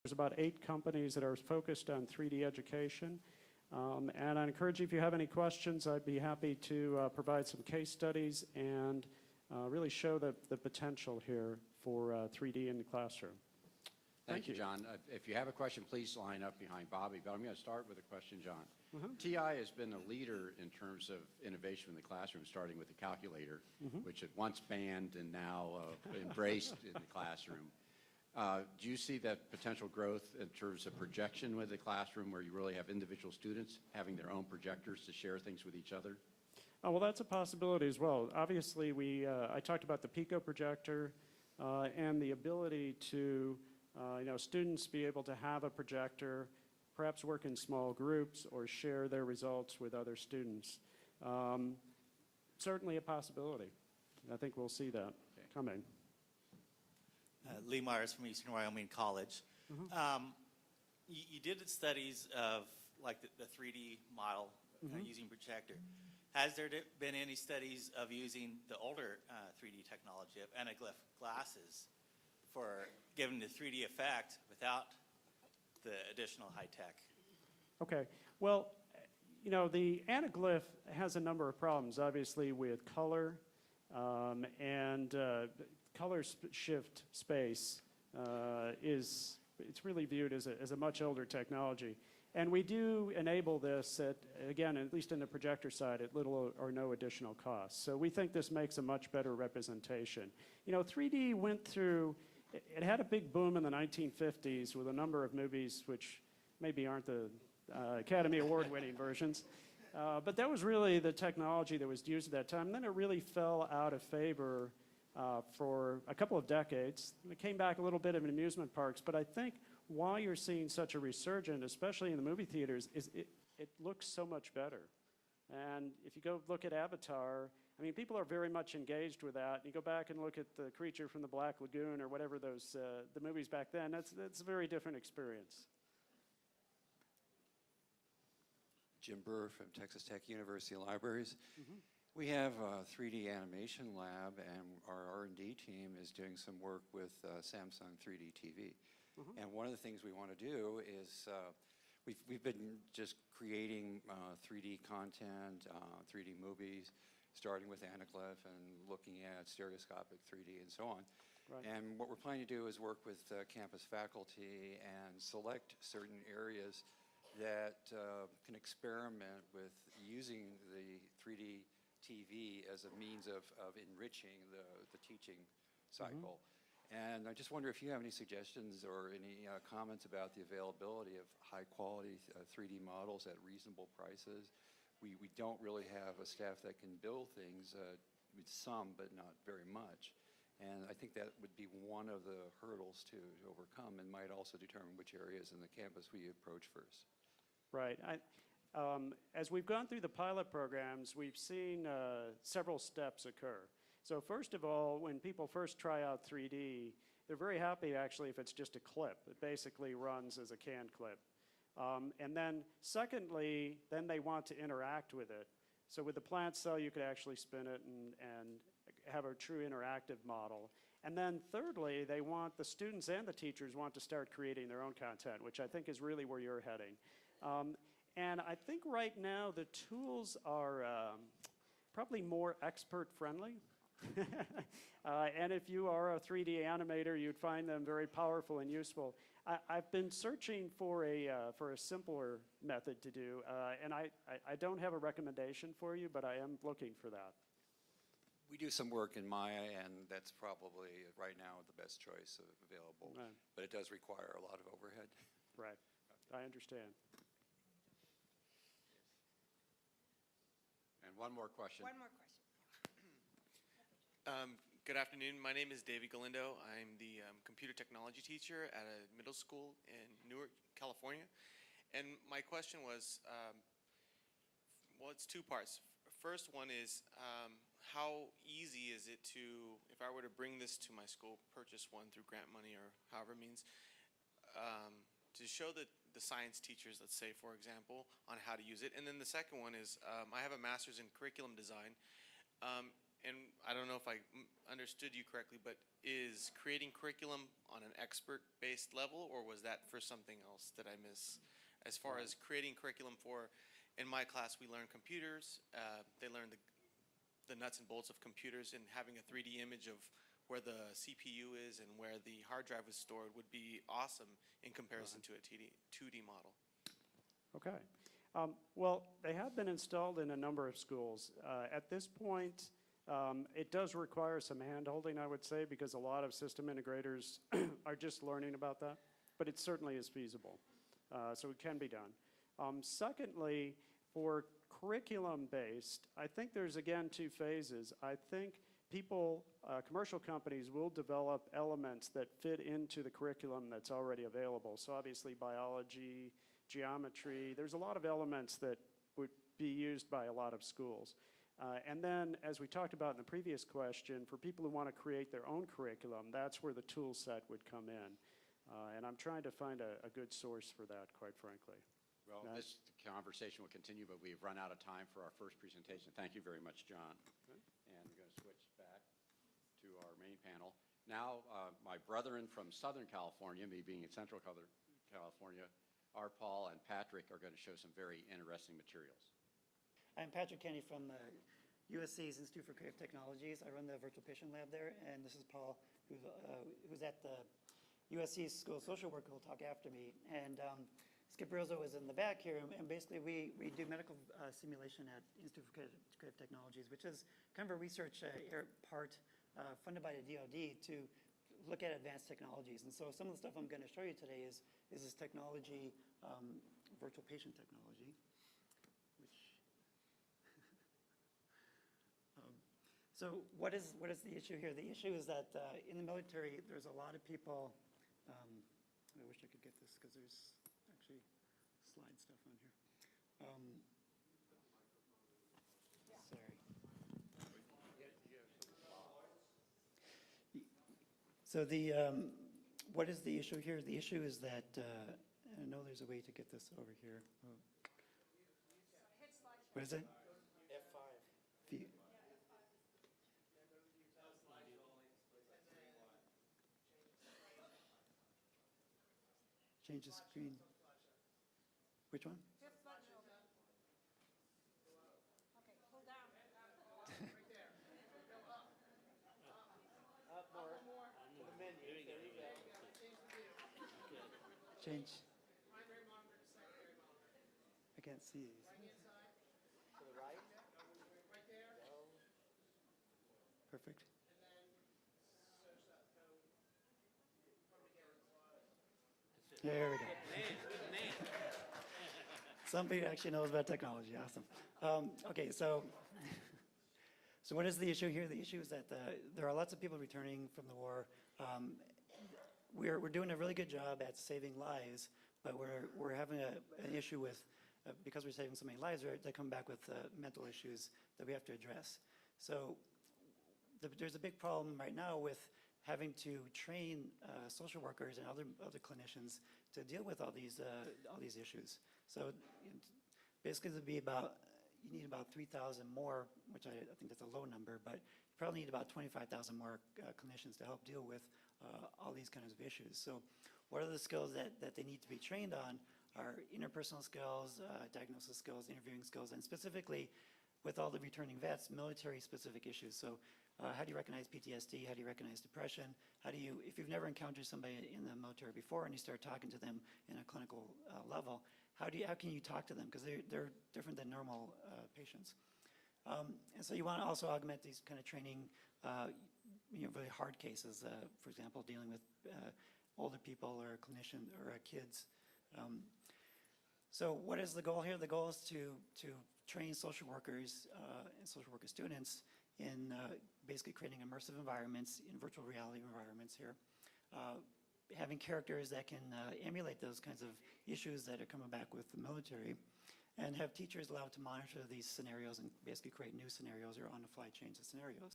There's about 8 companies that are focused on 3D education. And I encourage you, if you have any questions, I'd be happy to provide some case studies and really show the potential here for 3D in the classroom. Thank you, John. If you have a question, please line up behind Bobby. But I'm going to start with a question, John. TI has been a leader in terms of innovation in the classroom, starting with the calculator, which it once banned and now embraced in the classroom. Do you see that potential growth in terms of projection with the classroom, where you really have individual students having their own projectors to share things with each other? Oh, well, that's a possibility as well. Obviously, I talked about the Pico projector and the ability to students be able to have a projector, perhaps work in small groups or share their results with other students. Certainly a possibility. I think we'll see that coming. Lee Myers from Eastern Wyoming College. You did studies of like the 3D model using projector. Has there been any studies of using the older 3D technology of anaglyph glasses for giving the 3D effect without the additional high tech? Okay. Well, the anaglyph has a number of problems, obviously, with color and color shift space it's really viewed as a much older technology. And we do enable this again, at least in the projector side, at little or no additional cost. So we think this makes a much better representation. 3D went through, it had a big boom in the 1950s with a number of movies which maybe aren't the Academy Award-winning versions. But that was really the technology that was used at that time. And then it really fell out of favor for a couple of decades. It came back a little bit in amusement parks, but I think why you're seeing such a resurgence, especially in the movie theaters, is it looks so much better. And if you go look at Avatar, I mean, people are very much engaged with that. You go back and look at the Creature from the Black Lagoon or whatever those the movies back then. That's a very different experience. Jim Burr from Texas Tech University Libraries. We have a 3D animation lab, and our R&D team is doing some work with Samsung 3D TV. And one of the things we want to do is we've been just creating 3D content, 3D movies, starting with anaglyph and looking at stereoscopic 3D and so on. Right. And what we're planning to do is work with campus faculty and select certain areas that can experiment with using the 3D TV as a means of enriching the teaching cycle. And I just wonder if you have any suggestions or any comments about the availability of high quality 3D models at reasonable prices. We don't really have a staff that can build things with some, but not very much. And I think that would be one of the hurdles to overcome, and might also determine which areas in the campus we approach first. Right. As we've gone through the pilot programs, we've seen several steps occur. So first of all, when people first try out 3D, they're very happy actually if it's just a clip. It basically runs as a canned clip. And then secondly, then they want to interact with it. So with the plant cell, you could actually spin it and have a true interactive model. And then thirdly, the students and the teachers want to start creating their own content, which I think is really where you're heading. And I think right now the tools are probably more expert friendly. And if you are a 3D animator, you'd find them very powerful and useful. I've been searching for a simpler method to do, and I don't have a recommendation for you, but I am looking for that. We do some work in Maya, and that's probably right now the best choice available. Right. But it does require a lot of overhead. Right. I understand. And one more question. One more question. Good afternoon. My name is David Galindo. I'm the computer technology teacher at a middle school in Newark, California. And my question was, well, it's two parts. First one is, how easy is it to, if I were to bring this to my school, purchase one through grant money or however means, to show the science teachers, let's say, for example, on how to use it. And then the second one is, I have a master's in curriculum design. and I don't know if I understood you correctly, but is creating curriculum on an expert-based level, or was that for something else that I miss? As far as creating curriculum for, in my class, we learn computers. They learn the nuts and bolts of computers, and having a 3D image of where the CPU is and where the hard drive is stored would be awesome in comparison to a 2D model. Okay. Well, they have been installed in a number of schools. At this point, it does require some hand-holding, I would say, because a lot of system integrators are just learning about that, but it certainly is feasible. So it can be done. Secondly, for curriculum-based, I think there's, again, two phases. I think people, commercial companies will develop elements that fit into the curriculum that's already available. So obviously biology, geometry, there's a lot of elements that would be used by a lot of schools. And then, as we talked about in the previous question, for people who want to create their own curriculum, that's where the tool set would come in. And I'm trying to find a good source for that, quite frankly. Well, this conversation will continue, but we've run out of time for our first presentation. Thank you very much, John. Okay. And we're going to switch back to our main panel. Now, my brethren from Southern California, me being in Central California, our Paul and Patrick are going to show some very interesting materials. I'm Patrick Kenny from USC's Institute for Creative Technologies. I run the virtual patient lab there, and this is Paul, who's at the USC's School of Social Work, who will talk after me. And Skip Rizzo is in the back here, and basically we do medical simulation at Institute for Creative Technologies, which is kind of a research part funded by the DoD to look at advanced technologies. And so some of the stuff I'm going to show you today is this technology, virtual patient technology, which so what is the issue here? The issue is that in the military, there's a lot of people. I wish I could get this because there's actually slide stuff on here. Sorry. So what is the issue here? The issue is that, I know there's a way to get this over here. Oh. What is it? F5. Change the screen. Which one? Fifth button open. Okay, pull down. Right there. Go up. Up more. To the menu. There you go. Change. Primary monitor to secondary monitor. I can't see these. Right hand side. To the right? Right there. Perfect. And then search that code from the Garrett. There we go. Somebody actually knows about technology. Awesome. Okay, so what is the issue here? The issue is that there are lots of people returning from the war. We're doing a really good job at saving lives, but we're having an issue with, because we're saving so many lives, they come back with mental issues that we have to address. So there's a big problem right now with having to train social workers and other clinicians to deal with all these issues. So basically, you need about 3,000 more, which I think that's a low number, but you probably need about 25,000 more clinicians to help deal with all these kinds of issues. So what are the skills that they need to be trained on are interpersonal skills, diagnosis skills, interviewing skills, and specifically with all the returning vets, military-specific issues. So how do you recognize PTSD? How do you recognize depression? If you've never encountered somebody in the military before and you start talking to them in a clinical level, how can you talk to them? Because they're different than normal patients. And so you want to also augment these kind of training, really hard cases, for example, dealing with older people or clinicians or kids. So what is the goal here? The goal is to train social workers and social worker students in basically creating immersive environments, in virtual reality environments here, having characters that can emulate those kinds of issues that are coming back with the military, and have teachers allowed to monitor these scenarios and basically create new scenarios or on-the-fly change the scenarios.